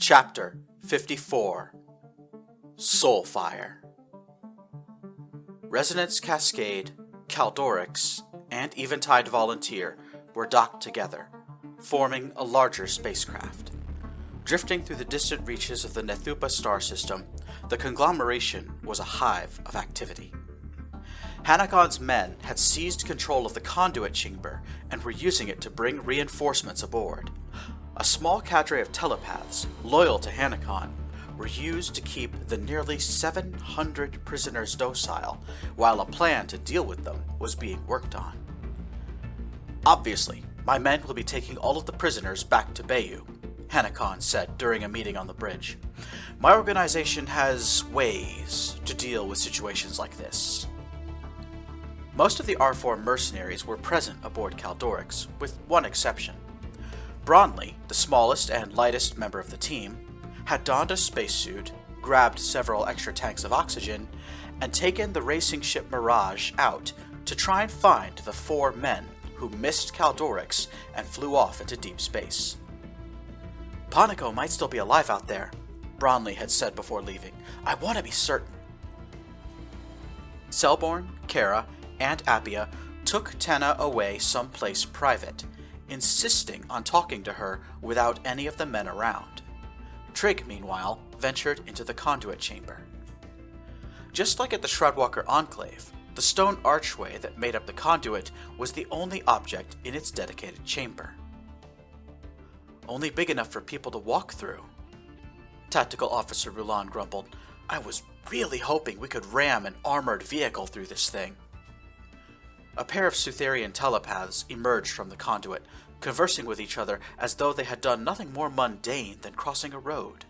Chapter 54 Soulfire. Resonance Cascade, Caldorix, and Eventide Volunteer were docked together, forming a larger spacecraft. Drifting through the distant reaches of the Nethupa star system, the conglomeration was a hive of activity. Hanakon's men had seized control of the conduit chamber and were using it to bring reinforcements aboard. A small cadre of telepaths, loyal to Hanakon, were used to keep the nearly 700 prisoners docile, while a plan to deal with them was being worked on. "Obviously, my men will be taking all of the prisoners back to Bayu," Hanakon said during a meeting on the bridge. "My organization has ways to deal with situations like this." Most of the R4 mercenaries were present aboard Caldorix, with one exception. Bronley, the smallest and lightest member of the team, had donned a spacesuit, grabbed several extra tanks of oxygen, and taken the racing ship Mirage out to try and find the 4 men who missed Caldorix and flew off into deep space. "Panico might still be alive out there," Bronley had said before leaving. "I want to be certain." Selborn, Kara, and Appia took Tenna away someplace private, insisting on talking to her without any of the men around. Trig, meanwhile, ventured into the conduit chamber. Just like at the Shroudwalker Enclave, the stone archway that made up the conduit was the only object in its dedicated chamber. "Only big enough for people to walk through," Tactical Officer Rulan grumbled. "I was really hoping we could ram an armored vehicle through this thing." A pair of Sutherian telepaths emerged from the conduit, conversing with each other as though they had done nothing more mundane than crossing a road.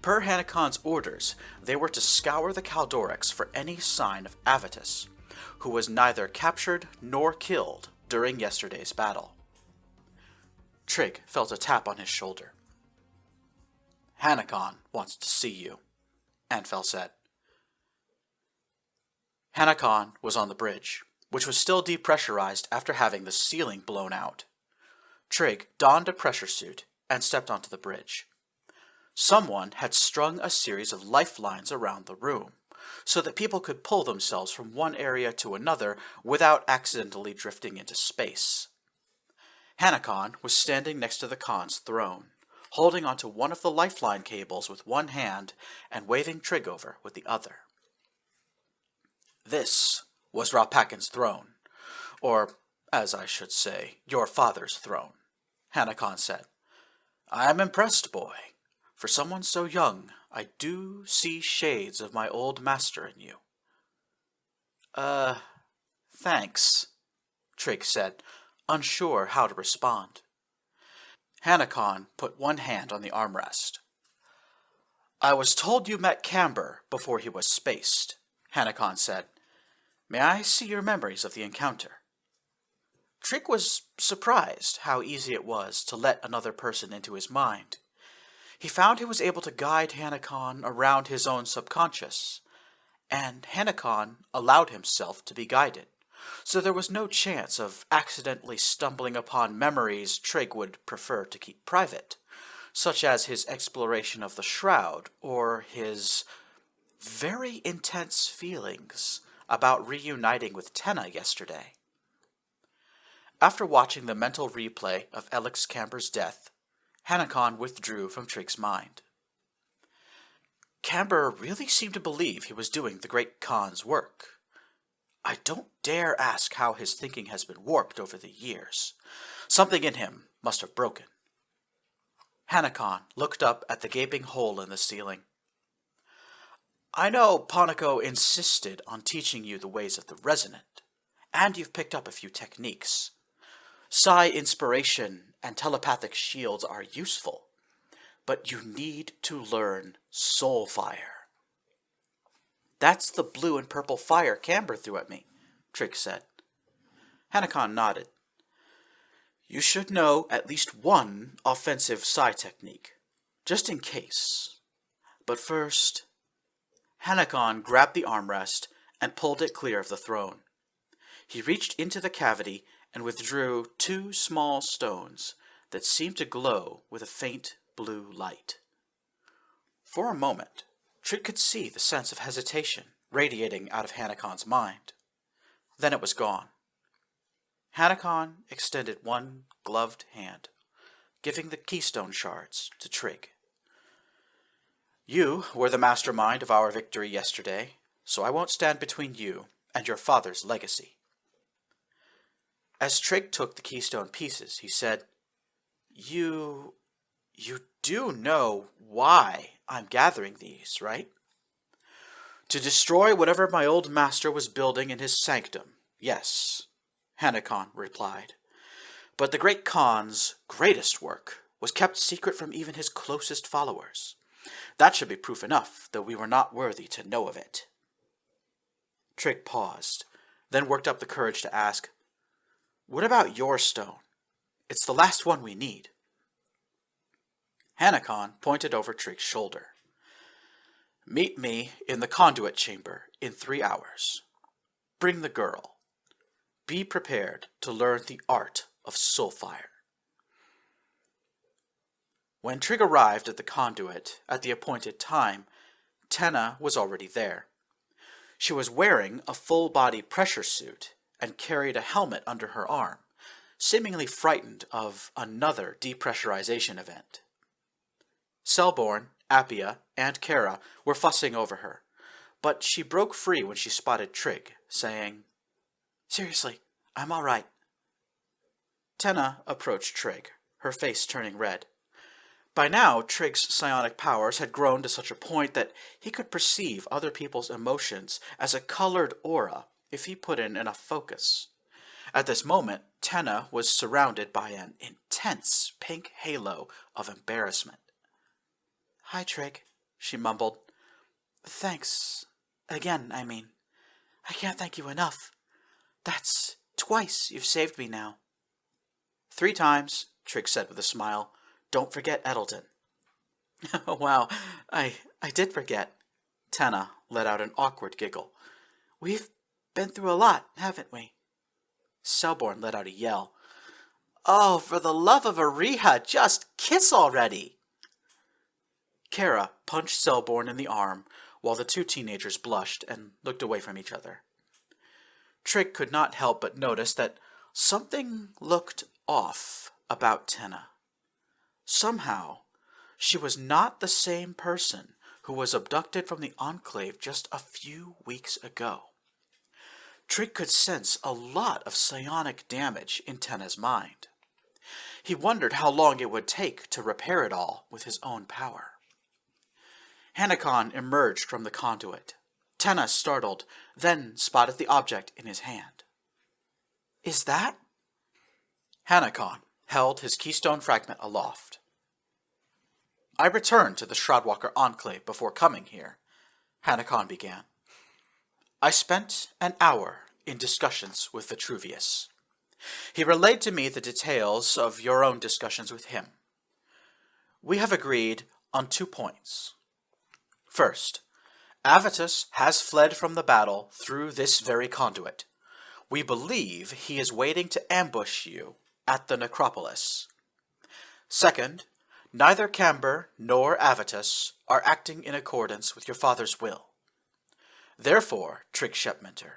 Per Hanakon's orders, they were to scour the Caldorix for any sign of Avitus, who was neither captured nor killed during yesterday's battle. Trig felt a tap on his shoulder. "Hanakon wants to see you," Anfel said. Hanakon was on the bridge, which was still depressurized after having the ceiling blown out. Trig donned a pressure suit and stepped onto the bridge. Someone had strung a series of lifelines around the room, so that people could pull themselves from one area to another without accidentally drifting into space. Hanakon was standing next to the Khan's throne, holding onto one of the lifeline cables with one hand and waving Trig over with the other. This was Rapakin's throne, or, as I should say, your father's throne, Hanakon said. "I am impressed, boy. For someone so young, I do see shades of my old master in you." Thanks," Trig said, unsure how to respond. Hanakon put one hand on the armrest. "I was told you met Camber before he was spaced," Hanakon said. "May I see your memories of the encounter?" Trig was surprised how easy it was to let another person into his mind. He found he was able to guide Hanakon around his own subconscious, and Hanakon allowed himself to be guided, so there was no chance of accidentally stumbling upon memories Trig would prefer to keep private, such as his exploration of the Shroud or his very intense feelings about reuniting with Tenna yesterday. After watching the mental replay of Alex Camber's death, Hanakon withdrew from Trig's mind. Camber really seemed to believe he was doing the Great Khan's work. I don't dare ask how his thinking has been warped over the years. Something in him must have broken. Hanakon looked up at the gaping hole in the ceiling. "I know Panico insisted on teaching you the ways of the resonant, and you've picked up a few techniques. Psi inspiration and telepathic shields are useful, but you need to learn Soulfire." "That's the blue and purple fire Camber threw at me," Trig said. Hanakon nodded. "You should know at least one offensive Psi technique, just in case. But first..." Hanakon grabbed the armrest and pulled it clear of the throne. He reached into the cavity and withdrew 2 small stones that seemed to glow with a faint blue light. For a moment, Trig could see the sense of hesitation radiating out of Hanakon's mind. Then it was gone. Hanakon extended one gloved hand, giving the keystone shards to Trig. You were the mastermind of our victory yesterday, so I won't stand between you and your father's legacy. As Trig took the keystone pieces, he said, You do know why I'm gathering these, right? To destroy whatever my old master was building in his sanctum, yes, Hanakon replied. But the great Khan's greatest work was kept secret from even his closest followers. That should be proof enough that we were not worthy to know of it. Trig paused, then worked up the courage to ask, What about your stone? It's the last one we need. Hanakon pointed over Trig's shoulder. Meet me in the conduit chamber in 3 hours. Bring the girl. Be prepared to learn the art of Soulfire. When Trig arrived at the conduit at the appointed time, Tenna was already there. She was wearing a full-body pressure suit and carried a helmet under her arm, seemingly frightened of another depressurization event. Selborne, Appia, and Kara were fussing over her, but she broke free when she spotted Trig, saying, Seriously, I'm all right. Tenna approached Trig, her face turning red. By now, Trig's psionic powers had grown to such a point that he could perceive other people's emotions as a colored aura if he put in enough focus. At this moment, Tenna was surrounded by an intense pink halo of embarrassment. Hi, Trig, she mumbled. Thanks. Again, I mean. I can't thank you enough. That's twice you've saved me now. 3 times, Trig said with a smile. Don't forget Edelton. Wow, I did forget. Tenna let out an awkward giggle. We've been through a lot, haven't we? Selborne let out a yell. Oh, for the love of Ariha, just kiss already! Kara punched Selborne in the arm, while the 2 teenagers blushed and looked away from each other. Trig could not help but notice that something looked off about Tenna. Somehow, she was not the same person who was abducted from the Enclave just a few weeks ago. Trig could sense a lot of psionic damage in Tenna's mind. He wondered how long it would take to repair it all with his own power. Hanakon emerged from the conduit. Tenna startled, then spotted the object in his hand. Is that? Hanakon held his keystone fragment aloft. I returned to the Shroudwalker Enclave before coming here, Hanakon began. I spent an hour in discussions with Vitruvius. He relayed to me the details of your own discussions with him. We have agreed on 2 points. First, Avitus has fled from the battle through this very conduit. We believe he is waiting to ambush you at the necropolis. Second, neither Camber nor Avitus are acting in accordance with your father's will. Therefore, Trig Shepminter,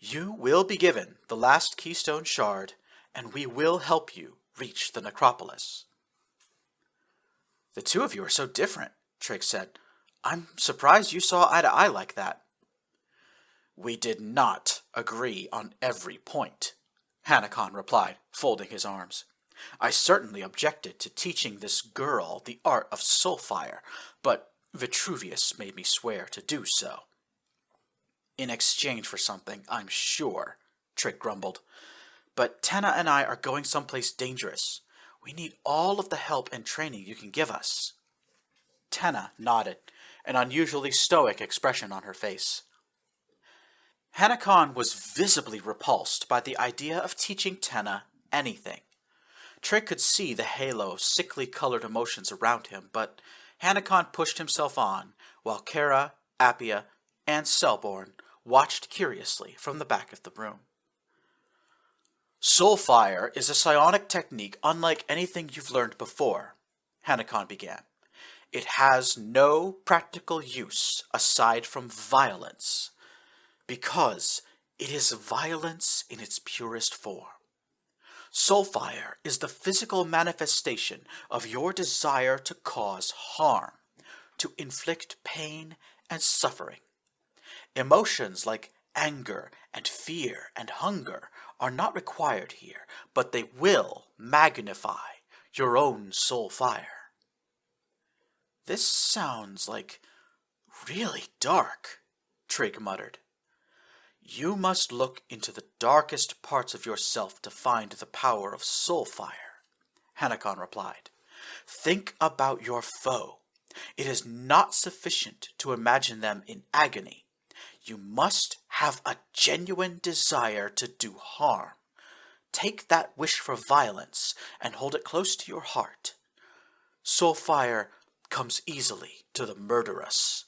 you will be given the last keystone shard, and we will help you reach the necropolis. The 2 of you are so different, Trig said. I'm surprised you saw eye to eye like that. We did not agree on every point, Hanakon replied, folding his arms. I certainly objected to teaching this girl the art of Soulfire, but Vitruvius made me swear to do so. In exchange for something, I'm sure, Trig grumbled. But Tenna and I are going someplace dangerous. We need all of the help and training you can give us. Tenna nodded, an unusually stoic expression on her face. Hanakon was visibly repulsed by the idea of teaching Tenna anything. Trig could see the halo of sickly-colored emotions around him, but Hanakon pushed himself on, while Kara, Appia, and Selborne watched curiously from the back of the room. Soulfire is a psionic technique unlike anything you've learned before, Hanakon began. It has no practical use aside from violence, because it is violence in its purest form. Soulfire is the physical manifestation of your desire to cause harm, to inflict pain and suffering. Emotions like anger and fear and hunger are not required here, but they will magnify your own soul fire. This sounds like really dark, Trig muttered. You must look into the darkest parts of yourself to find the power of Soulfire, Hanakon replied. Think about your foe. It is not sufficient to imagine them in agony. You must have a genuine desire to do harm. Take that wish for violence and hold it close to your heart. Soulfire comes easily to the murderous.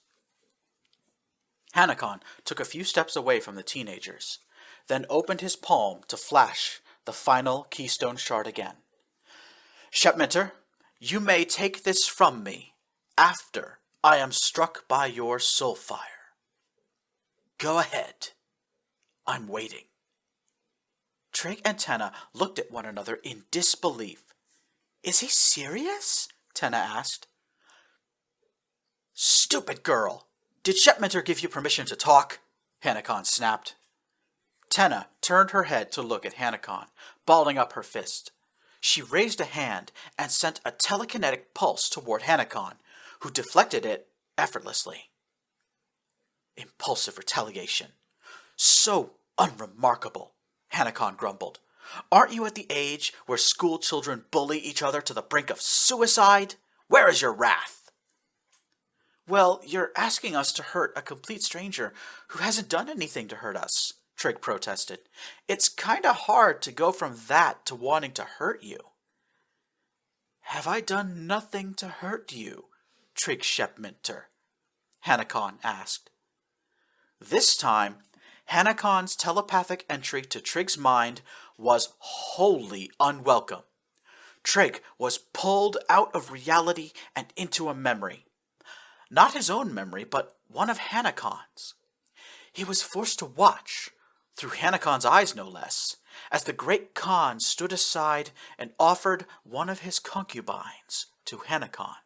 Hanakon took a few steps away from the teenagers, then opened his palm to flash the final keystone shard again. Shepminter, you may take this from me after I am struck by your soulfire. Go ahead. I'm waiting. Trig and Tenna looked at one another in disbelief. Is he serious? Tenna asked. Stupid girl! Did Shepminter give you permission to talk? Hanakon snapped. Tenna turned her head to look at Hanakon, balling up her fist. She raised a hand and sent a telekinetic pulse toward Hanakon, who deflected it effortlessly. Impulsive retaliation. So unremarkable, Hanakon grumbled. Aren't you at the age where school children bully each other to the brink of suicide? Where is your wrath? Well, you're asking us to hurt a complete stranger who hasn't done anything to hurt us, Trig protested. It's kinda hard to go from that to wanting to hurt you. Have I done nothing to hurt you, Trig Shepminter? Hanakon asked. This time, Hanakon's telepathic entry to Trig's mind was wholly unwelcome. Trig was pulled out of reality and into a memory. Not his own memory, but one of Hanakon's. He was forced to watch, through Hanakon's eyes no less, as the great Khan stood aside and offered one of his concubines to Hanakon.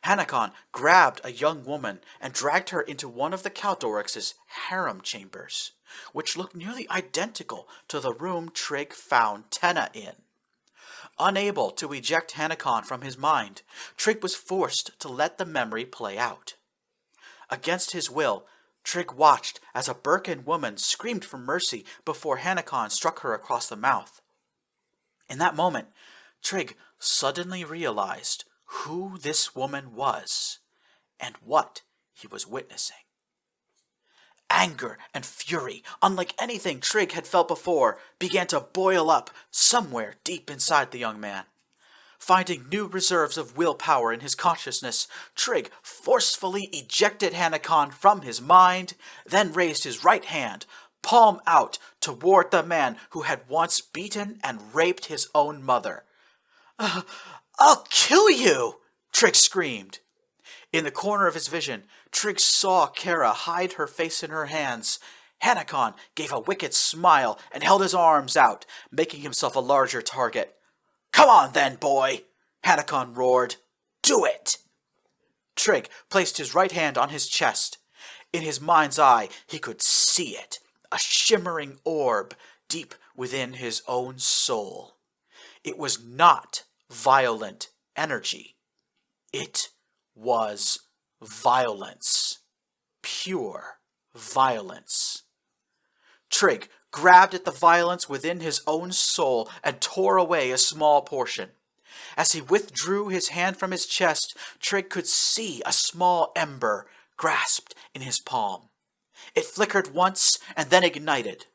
Hanakon grabbed a young woman and dragged her into one of the Caldorix's harem chambers, which looked nearly identical to the room Trig found Tenna in. Unable to eject Hanakon from his mind, Trig was forced to let the memory play out. Against his will, Trig watched as a Birkin woman screamed for mercy before Hanakon struck her across the mouth. In that moment, Trig suddenly realized who this woman was and what he was witnessing. Anger and fury, unlike anything Trig had felt before, began to boil up somewhere deep inside the young man. Finding new reserves of willpower in his consciousness, Trig forcefully ejected Hanakon from his mind, then raised his right hand, palm out, toward the man who had once beaten and raped his own mother. I'll kill you! Trig screamed. In the corner of his vision, Trig saw Kara hide her face in her hands. Hanakon gave a wicked smile and held his arms out, making himself a larger target. Come on then, boy! Hanakon roared. Do it! Trig placed his right hand on his chest. In his mind's eye, he could see it, a shimmering orb deep within his own soul. It was not violent energy. It was violence. Pure violence. Trig grabbed at the violence within his own soul and tore away a small portion. As he withdrew his hand from his chest, Trig could see a small ember grasped in his palm. It flickered once and then ignited.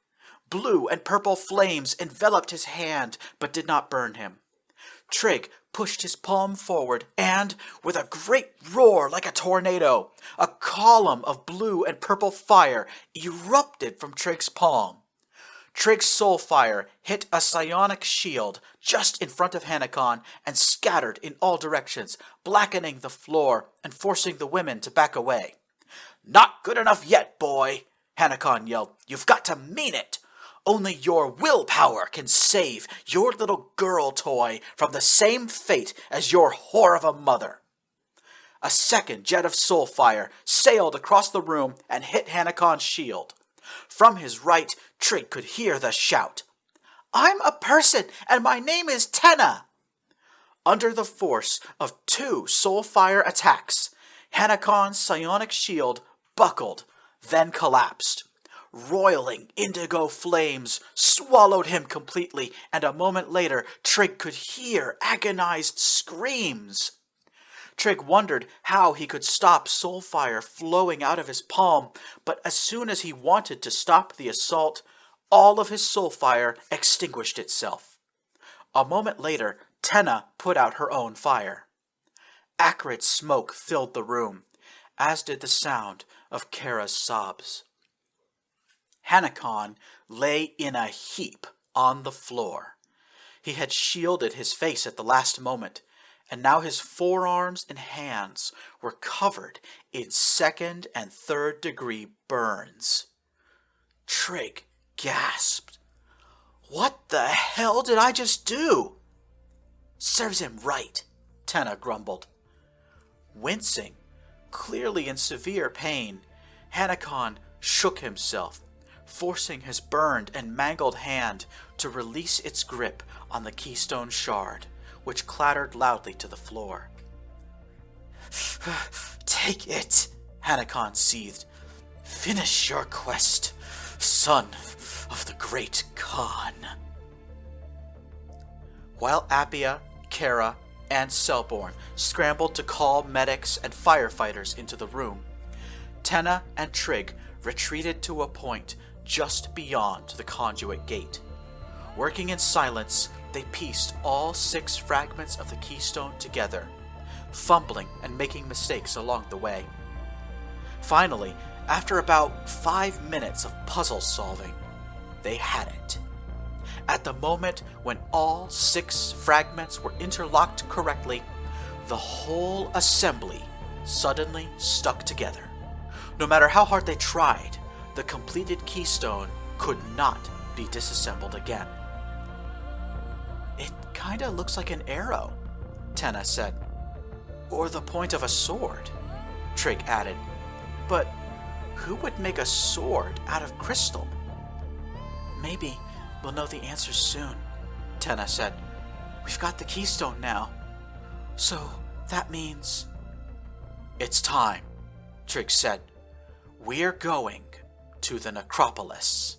Blue and purple flames enveloped his hand but did not burn him. Trig pushed his palm forward and, with a great roar like a tornado, a column of blue and purple fire erupted from Trig's palm. Trig's Soulfire hit a psionic shield just in front of Hanakon and scattered in all directions, blackening the floor and forcing the women to back away. "Not good enough yet, boy," Hanakon yelled. "You've got to mean it. Only your willpower can save your little girl toy from the same fate as your whore of a mother." A second jet of Soulfire sailed across the room and hit Hanakon's shield. From his right, Trig could hear the shout, "I'm a person, and my name is Tenna!" Under the force of 2 Soulfire attacks, Hanakon's psionic shield buckled, then collapsed. Roiling indigo flames swallowed him completely, and a moment later, Trig could hear agonized screams. Trig wondered how he could stop Soulfire flowing out of his palm, but as soon as he wanted to stop the assault, all of his Soulfire extinguished itself. A moment later, Tenna put out her own fire. Acrid smoke filled the room, as did the sound of Kara's sobs. Hanakon lay in a heap on the floor. He had shielded his face at the last moment, and now his forearms and hands were covered in 2nd and 3rd degree burns. Trig gasped. "What the hell did I just do?" "Serves him right," Tenna grumbled. Wincing, clearly in severe pain, Hanakon shook himself, forcing his burned and mangled hand to release its grip on the keystone shard, which clattered loudly to the floor. "Take it," Hanakon seethed. "Finish your quest, son of the great Khan." While Appia, Kara, and Selborn scrambled to call medics and firefighters into the room, Tenna and Trig retreated to a point just beyond the conduit gate. Working in silence, they pieced all 6 fragments of the keystone together, fumbling and making mistakes along the way. Finally, after about 5 minutes of puzzle solving, they had it. At the moment when all 6 fragments were interlocked correctly, the whole assembly suddenly stuck together. No matter how hard they tried, the completed keystone could not be disassembled again. "It kinda looks like an arrow," Tenna said. "Or the point of a sword," Trig added. "But who would make a sword out of crystal?" "Maybe we'll know the answer soon," Tenna said. "We've got the keystone now. So that means—" "It's time," Trig said. "We're going to the necropolis."